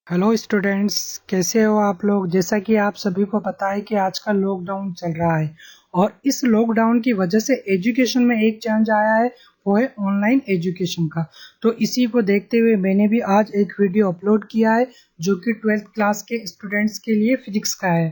Hello students, कैसे हो आप लोग। जैसा कि आप सभी को पता है कि आजकल लॉकडाउन चल रहा है और इस लॉकडाउन की वजह से एजुकेशन में एक चेंज आया है, वो है ऑनलाइन एजुकेशन का। तो इसी को देखते हुए मैंने भी आज एक वीडियो अपलोड किया है जो कि 12th क्लास के स्टूडेंट्स के लिए फिजिक्स का है।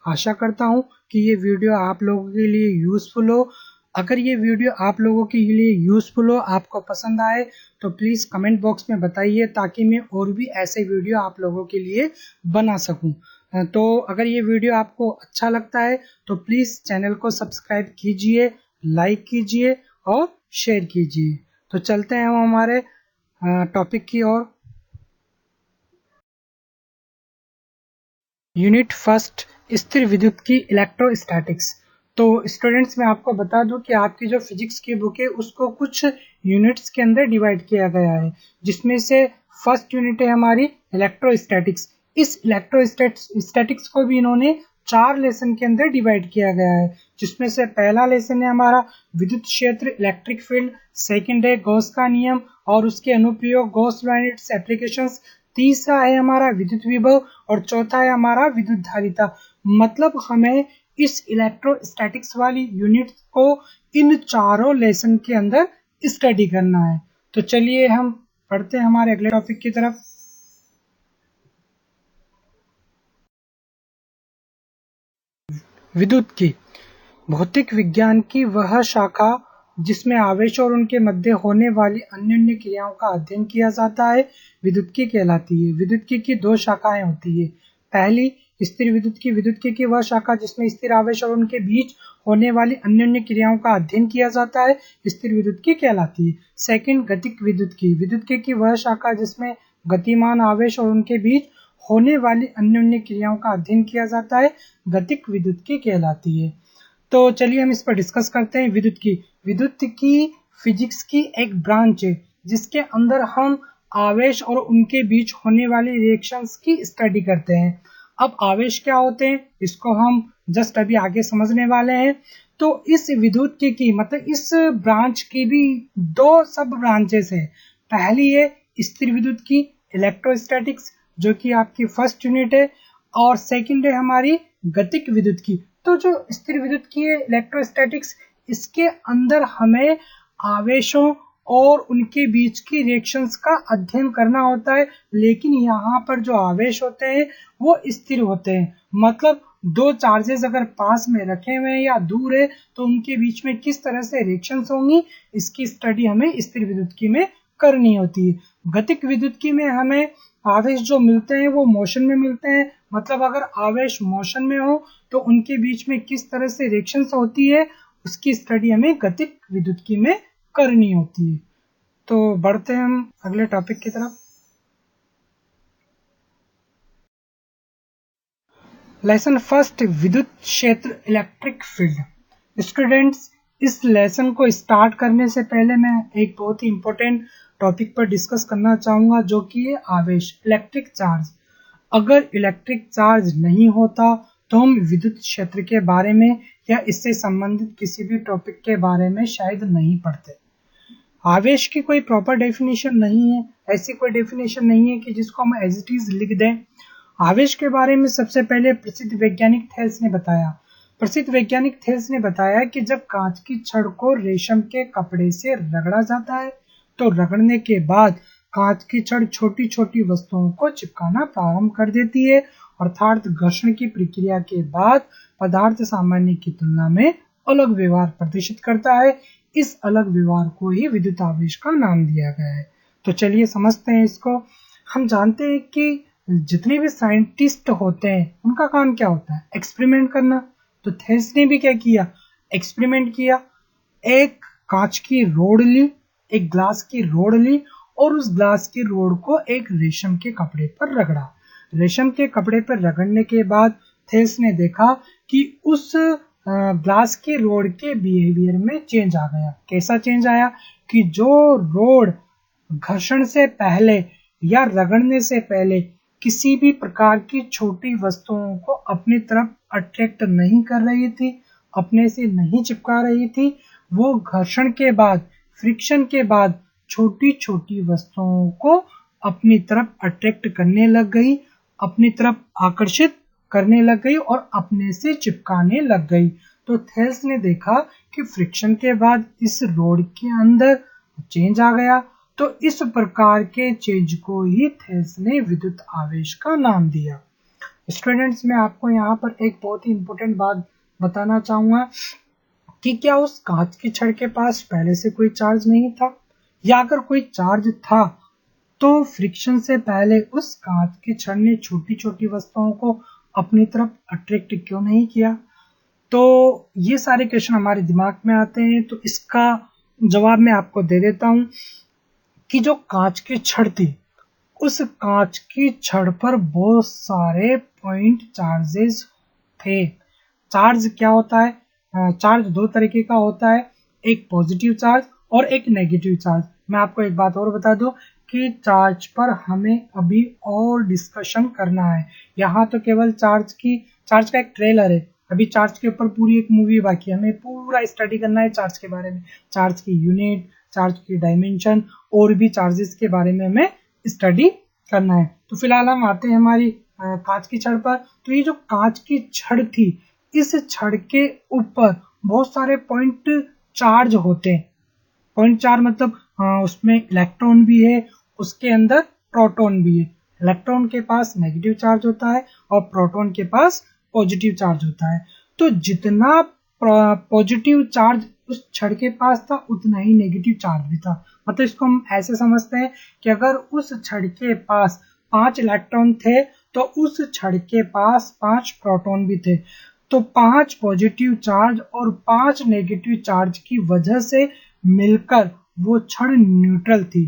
आशा करता हूँ कि ये वीडियो आप लोगों के लिए यूज़फुल हो। अगर ये वीडियो आप लोगों के लिए यूज़फुल हो, आपको पसंद आए, तो प्लीज़ कमेंट बॉक्स में बताइए ताकि मैं और भी ऐसे वीडियो आप लोगों के लिए बना सकूं। तो अगर ये वीडियो आपको अच्छा लगता है तो प्लीज़ चैनल को सब्सक्राइब कीजिए, लाइक कीजिए और शेयर कीजिए। तो चलते हैं हम हमारे टॉपिक की ओर। यूनिट फर्स्ट, स्थिर विद्युत की इलेक्ट्रोस्टैटिक्स। तो स्टूडेंट्स, मैं आपको बता दूं कि आपकी जो फिजिक्स की बुक है उसको कुछ यूनिट्स के अंदर डिवाइड किया गया है, जिसमें से फर्स्ट यूनिट है हमारी इलेक्ट्रोस्टैटिक्स। इस इलेक्ट्रोस्टैटिक्स को भी इन्होंने 4 लेसन के अंदर डिवाइड किया गया है, जिसमें से पहला लेसन है हमारा विद्युत क्षेत्र, इलेक्ट्रिक फील्ड। सेकंड है गॉस का नियम और उसके अनुप्रयोग, Gauss law and it's applications. तीसरा है हमारा विद्युत विभव और चौथा है हमारा विद्युत धारिता। मतलब हमें इस इलेक्ट्रोस्टैटिक्स वाली यूनिट को इन चारों लेसन के अंदर स्टडी करना है। तो चलिए हम पढ़ते हैं हमारे अगले टॉपिक की तरफ। विद्युत की भौतिक विज्ञान की वह शाखा जिसमें आवेश और उनके मध्य होने वाली अन्य क्रियाओं का अध्ययन किया जाता है, विद्युत्की कहलाती है। विद्युत्की की 2 शाखाएं होती है। पहली स्थिर विद्युत्की की वह शाखा जिसमें स्थिर आवेश और उनके बीच होने वाली अन्य क्रियाओं का अध्ययन किया जाता है, स्थिर विद्युत्की कहलाती है। सेकंड गतिक विद्युत्की की वह शाखा जिसमें गतिमान आवेश और उनके बीच होने वाली अन्य क्रियाओं का अध्ययन किया जाता है, गतिक विद्युत्की कहलाती है। तो चलिए हम इस पर डिस्कस करते हैं। विद्युत की फिजिक्स की एक ब्रांच है जिसके अंदर हम आवेश और उनके बीच होने वाली रिएक्शंस की स्टडी करते हैं। अब आवेश क्या होते हैं इसको हम जस्ट अभी आगे समझने वाले हैं। तो इस विद्युत की मतलब इस ब्रांच की भी 2 सब ब्रांचेस है। पहली है स्थिर विद्युत की इलेक्ट्रोस्टैटिक्स, जो कि आपकी फर्स्ट यूनिट है, और सेकंड है हमारी गतिक विद्युत की। तो जो स्थिर विद्युत की है इलेक्ट्रोस्टैटिक्स, इसके अंदर हमें आवेशों और उनके बीच की रिएक्शंस का अध्ययन करना होता है। लेकिन यहाँ पर जो आवेश होते हैं वो स्थिर होते हैं। मतलब 2 चार्जेस अगर पास में रखे हुए हैं या दूर है तो उनके बीच में किस तरह से रिएक्शंस होंगी, इसकी स्टडी हमें स्थिर विद्युत्की में करनी होती है। गतिक विद्युत्की में हमें आवेश जो मिलते हैं वो मोशन में मिलते हैं। मतलब अगर आवेश मोशन में हो तो उनके बीच में किस तरह से रिएक्शंस होती है, उसकी स्टडी हमें गतिक विद्युत्की में करनी होती है। तो बढ़ते हैं हम अगले टॉपिक की तरफ। लेसन फर्स्ट, विद्युत क्षेत्र, इलेक्ट्रिक फील्ड। स्टूडेंट्स, इस लेसन को स्टार्ट करने से पहले मैं एक बहुत ही इंपॉर्टेंट टॉपिक पर डिस्कस करना चाहूंगा, जो कि है आवेश, इलेक्ट्रिक चार्ज। अगर इलेक्ट्रिक चार्ज नहीं होता तो हम विद्युत क्षेत्र के बारे में या इससे संबंधित किसी भी टॉपिक के बारे में शायद नहीं पढ़ते। आवेश की कोई प्रॉपर डेफिनेशन नहीं है, ऐसी कोई डेफिनेशन नहीं है कि जिसको हम एज इट इज लिख दें। आवेश के बारे में सबसे पहले प्रसिद्ध वैज्ञानिक थेल्स ने बताया कि जब कांच की छड़ को रेशम के कपड़े से रगड़ा जाता है तो रगड़ने के बाद कांच की छड़ छोटी छोटी वस्तुओं को चिपकाना प्रारंभ कर देती है, अर्थात घर्षण की प्रक्रिया के बाद पदार्थ सामान्य की तुलना में अलग व्यवहार प्रदर्शित करता है। इस अलग व्यवहार को ही विद्युत आवेश का नाम दिया गया है। तो चलिए समझते हैं इसको। हम जानते हैं कि जितने भी साइंटिस्ट होते हैं उनका काम क्या होता है, एक्सपेरिमेंट करना। तो थेल्स ने भी क्या किया, एक्सपेरिमेंट किया। एक कांच की रोड ली, एक ग्लास की रोड ली और उस ग्लास की रोड को एक रेशम के कपड़े पर रगड़ा। रेशम के कपड़े पर रगड़ने के बाद थेल्स ने देखा कि उस ग्लास की रोड के बिहेवियर में चेंज आ गया। कैसा चेंज आया कि जो रोड घर्षण से पहले या रगड़ने से पहले किसी भी प्रकार की छोटी वस्तुओं को अपनी तरफ अट्रैक्ट नहीं कर रही थी, अपने से नहीं चिपका रही थी, वो घर्षण के बाद, फ्रिक्शन के बाद छोटी छोटी वस्तुओं को अपनी तरफ अट्रैक्ट करने लग गई, अपनी तरफ आकर्षित करने लग गई और अपने से चिपकाने लग गई। तो थेल्स ने देखा कि फ्रिक्शन के बाद इस रोड के अंदर चेंज आ गया। तो इस प्रकार के चेंज को ही थेल्स ने विद्युत आवेश का नाम दिया। स्टूडेंट्स, मैं आपको यहाँ पर एक बहुत ही इंपॉर्टेंट बात बताना चाहूंगा कि क्या उस कांच की छड़ के पास पहले से कोई चार्ज नहीं था, या अगर कोई चार्ज था तो फ्रिक्शन से पहले उस कांच की छड़ ने छोटी छोटी वस्तुओं को अपनी तरफ अट्रैक्ट क्यों नहीं किया। तो ये सारे क्वेश्चन हमारे दिमाग में आते हैं, तो इसका जवाब मैं आपको दे देता हूं कि जो कांच की छड़ थी, उस कांच की छड़ पर बहुत सारे पॉइंट चार्जेस थे। चार्ज क्या होता है? चार्ज दो तरीके का होता है, एक पॉजिटिव चार्ज और एक नेगेटिव चार्ज। मैं आपको एक बात और बता दूं कि चार्ज पर हमें अभी और डिस्कशन करना है। यहाँ तो केवल चार्ज का एक ट्रेलर है, अभी चार्ज के ऊपर पूरी एक मूवी बाकी है, हमें पूरा स्टडी करना है चार्ज के बारे में, चार्ज की यूनिट, चार्ज की डायमेंशन और भी चार्जेस के बारे में हमें स्टडी करना है। तो फिलहाल हम आते हैं हमारी कांच की छड़ पर। तो ये जो कांच की छड़ थी, इस छड़ के ऊपर बहुत सारे पॉइंट चार्ज होते हैं। पॉइंट चार्ज मतलब उसमें इलेक्ट्रॉन भी है, उसके अंदर प्रोटॉन भी है। इलेक्ट्रॉन के पास नेगेटिव चार्ज होता है और प्रोटॉन के पास पॉजिटिव चार्ज होता है। तो जितना पॉजिटिव चार्ज उस छड़ के पास था, उतना ही नेगेटिव चार्ज भी था। मतलब इसको हम ऐसे समझते हैं कि अगर उस छड़ के पास 5 इलेक्ट्रॉन थे तो उस छड़ के पास 5 प्रोटॉन भी थे। तो 5 पॉजिटिव चार्ज और 5 नेगेटिव चार्ज की वजह से मिलकर वो छड़ न्यूट्रल थी।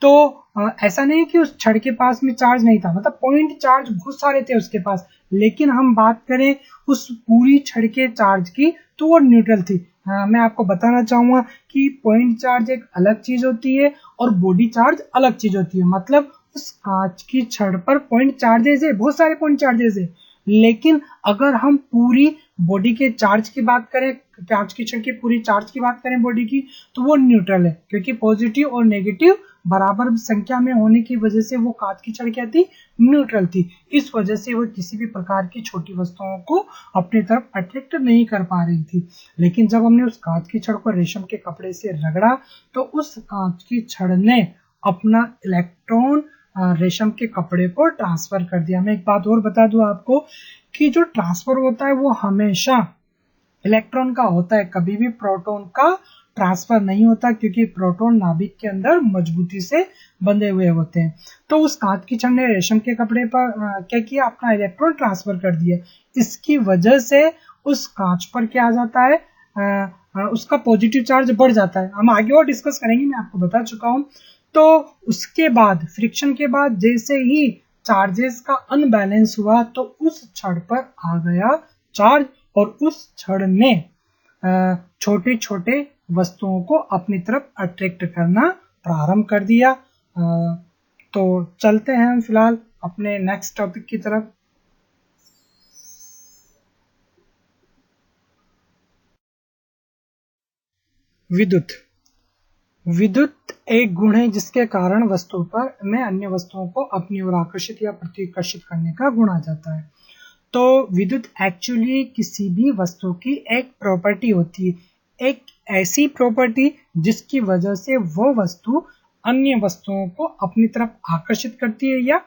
तो ऐसा नहीं कि उस छड़ के पास में चार्ज नहीं था, मतलब पॉइंट चार्ज बहुत सारे थे उसके पास, लेकिन हम बात करें उस पूरी छड़ के चार्ज की तो वो न्यूट्रल थी। मैं आपको बताना चाहूंगा कि पॉइंट चार्ज एक अलग चीज होती है और बॉडी चार्ज अलग चीज होती है। मतलब उस कांच की छड़ पर पॉइंट चार्जेस है, बहुत सारे पॉइंट चार्जेस है, लेकिन अगर हम पूरी बॉडी के चार्ज की बात करें, कांच की छड़ की पूरी चार्ज की बात करें बॉडी की, तो वो न्यूट्रल है, क्योंकि पॉजिटिव और नेगेटिव बराबर संख्या में होने की वजह से वो कांच की छड़ क्या थी? न्यूट्रल थी। इस वजह से वो किसी भी प्रकार की छोटी वस्तुओं को अपनी तरफ अट्रैक्ट नहीं कर पा रही थी। लेकिन जब हमने उस कांच की छड़ को रेशम के कपड़े से रगड़ा तो उस कांच की छड़ ने अपना इलेक्ट्रॉन रेशम के कपड़े पर ट्रांसफर कर दिया। मैं एक बात और बता दूं आपको कि जो ट्रांसफर होता है वो हमेशा इलेक्ट्रॉन का होता है, कभी भी प्रोटॉन का ट्रांसफर नहीं होता, क्योंकि प्रोटॉन नाभिक के अंदर मजबूती से बंधे हुए होते हैं। तो उस कांच की छड़ ने रेशम के कपड़े पर क्या किया? अपना इलेक्ट्रॉन ट्रांसफर कर दिया। इसकी वजह से उस कांच पर क्या आ जाता है? उसका पॉजिटिव चार्ज बढ़ जाता है। हम आगे और डिस्कस करेंगे, मैं आपको बता चुका हूं। तो उसके बाद फ्रिक्शन के बाद जैसे ही चार्जेस का अनबैलेंस हुआ तो उस छड़ पर आ गया चार्ज और उस छड़ ने छोटे छोटे वस्तुओं को अपनी तरफ अट्रैक्ट करना प्रारंभ कर दिया। तो चलते हैं हम फिलहाल अपने नेक्स्ट टॉपिक की तरफ। विद्युत विद्युत एक गुण है जिसके कारण वस्तु पर में अन्य वस्तुओं को अपनी ओर आकर्षित या प्रतिकर्षित करने का गुण आ जाता है। तो विद्युत एक्चुअली किसी भी वस्तु की एक प्रॉपर्टी होती है, एक ऐसी प्रॉपर्टी जिसकी वजह से वो वस्तु अन्य वस्तुओं को अपनी तरफ आकर्षित करती है या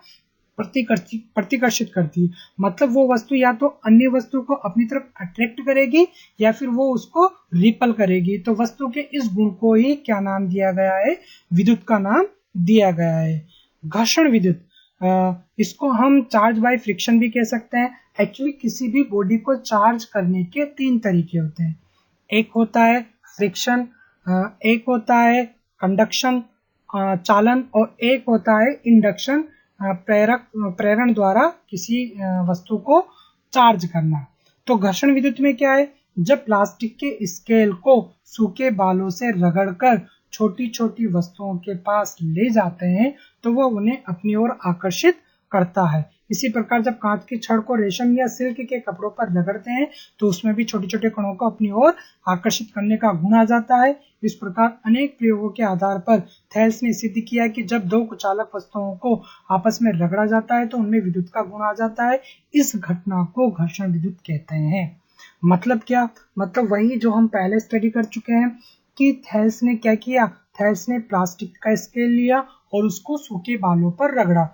प्रतिकर्षित करती है। मतलब वो वस्तु या तो अन्य वस्तु को अपनी तरफ अट्रैक्ट करेगी या फिर वो उसको रिपल करेगी। तो वस्तु के इस गुण को ही क्या नाम दिया गया है? विद्युत का नाम दिया गया है। घर्षण विद्युत, इसको हम चार्ज बाय फ्रिक्शन भी कह सकते हैं। एक्चुअली किसी भी बॉडी को चार्ज करने के 3 तरीके होते हैं। एक होता है फ्रिक्शन, एक होता है कंडक्शन चालन, और एक होता है इंडक्शन प्रेरण द्वारा किसी वस्तु को चार्ज करना। तो घर्षण विद्युत में क्या है? जब प्लास्टिक के स्केल को सूखे बालों से रगड़कर छोटी छोटी वस्तुओं के पास ले जाते हैं तो वह उन्हें अपनी ओर आकर्षित करता है। इसी प्रकार जब कांच की छड़ को रेशम या सिल्क के कपड़ों पर रगड़ते हैं तो उसमें भी छोटे छोटे कणों को अपनी ओर आकर्षित करने का गुण आ जाता है। इस प्रकार अनेक प्रयोगों के आधार पर थेल्स ने सिद्ध किया कि जब दो कुचालक वस्तुओं को आपस में रगड़ा जाता है तो उनमें विद्युत का गुण आ जाता है। इस घटना को घर्षण विद्युत कहते हैं। मतलब क्या? मतलब वही जो हम पहले स्टडी कर चुके हैं कि थेल्स ने क्या किया, थेल्स ने प्लास्टिक का स्केल लिया और उसको सूखे बालों पर रगड़ा,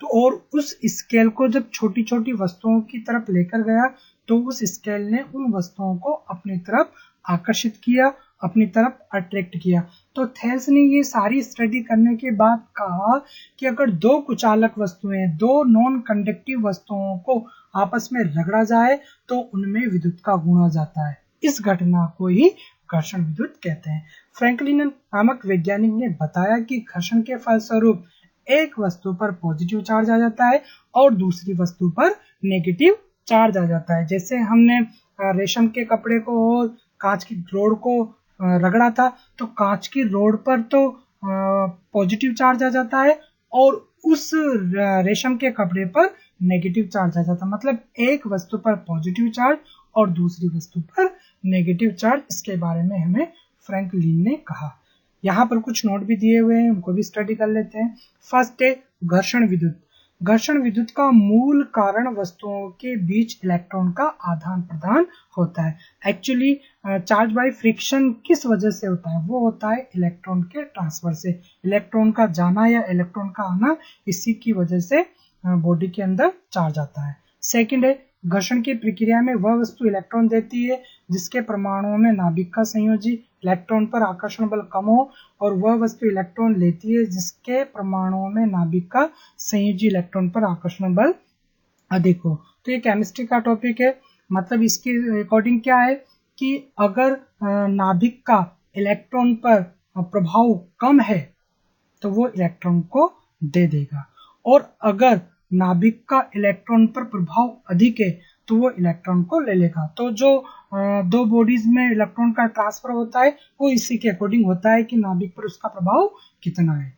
तो और उस स्केल को जब छोटी छोटी वस्तुओं की तरफ लेकर गया तो उस स्केल ने उन वस्तुओं को अपनी तरफ आकर्षित किया, अपनी तरफ अट्रैक्ट किया। तो थेल्स ने ये सारी स्टडी करने के बाद कहा कि अगर दो कुचालक वस्तुएं, दो नॉन कंडक्टिव वस्तुओं को आपस में रगड़ा जाए तो उनमें विद्युत का गुण आ जाता है। इस घटना को ही घर्षण विद्युत कहते हैं। फ्रैंकलिन नामक वैज्ञानिक ने बताया कि घर्षण के फलस्वरूप एक वस्तु पर पॉजिटिव चार्ज आ जाता है और दूसरी वस्तु पर नेगेटिव चार्ज आ जाता है। जैसे हमने रेशम के कपड़े को और कांच की रोड को रगड़ा था तो कांच की रोड पर तो पॉजिटिव चार्ज आ जाता है और उस रेशम के कपड़े पर नेगेटिव चार्ज आ जाता है। मतलब एक वस्तु पर पॉजिटिव चार्ज और दूसरी वस्तु पर नेगेटिव चार्ज। इसके बारे में हमें फ्रैंकलिन ने कहा। यहाँ पर कुछ नोट भी दिए हुए हैं, उनको भी स्टडी कर लेते हैं। फर्स्ट है घर्षण विद्युत। घर्षण विद्युत का मूल कारण वस्तुओं के बीच इलेक्ट्रॉन का आदान प्रदान होता है। एक्चुअली चार्ज बाय फ्रिक्शन किस वजह से होता है? वो होता है इलेक्ट्रॉन के ट्रांसफर से। इलेक्ट्रॉन का जाना या इलेक्ट्रॉन का आना, इसी की वजह से बॉडी के अंदर चार्ज आता है। सेकंड है घर्षण की प्रक्रिया में वह वस्तु इलेक्ट्रॉन देती है जिसके परमाणुओं में नाभिक का संयोजी इलेक्ट्रॉन पर आकर्षण बल कम हो, और वह वस्तु इलेक्ट्रॉन लेती है जिसके परमाणुओं में नाभिक का संयोजी इलेक्ट्रॉन पर आकर्षण बल अधिक हो। तो ये केमिस्ट्री का टॉपिक है। मतलब इसकी अकॉर्डिंग क्या है कि अगर नाभिक का इलेक्ट्रॉन पर प्रभाव कम है तो वो इलेक्ट्रॉन को दे देगा, और अगर नाभिक का इलेक्ट्रॉन पर प्रभाव अधिक है तो वो इलेक्ट्रॉन को ले लेगा। तो जो दो बॉडीज में इलेक्ट्रॉन का ट्रांसफर होता है वो इसी के अकॉर्डिंग होता है कि नाभिक पर उसका प्रभाव कितना है।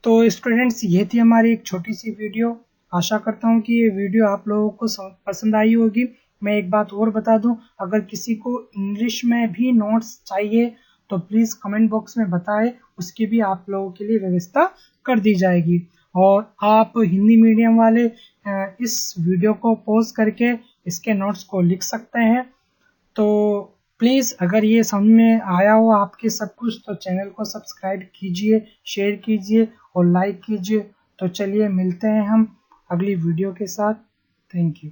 तो स्टूडेंट्स, ये थी हमारी एक छोटी सी वीडियो। आशा करता हूँ कि ये वीडियो आप लोगों को पसंद आई होगी। मैं एक बात और बता दूं, अगर किसी को इंग्लिश में भी नोट्स चाहिए तो प्लीज कमेंट बॉक्स में बताएं, उसकी भी आप लोगों के लिए व्यवस्था कर दी जाएगी। और आप हिंदी मीडियम वाले इस वीडियो को पॉज करके इसके नोट्स को लिख सकते हैं। तो प्लीज़ अगर ये समझ में आया हो आपके सब कुछ तो चैनल को सब्सक्राइब कीजिए, शेयर कीजिए और लाइक कीजिए। तो चलिए मिलते हैं हम अगली वीडियो के साथ। Thank you.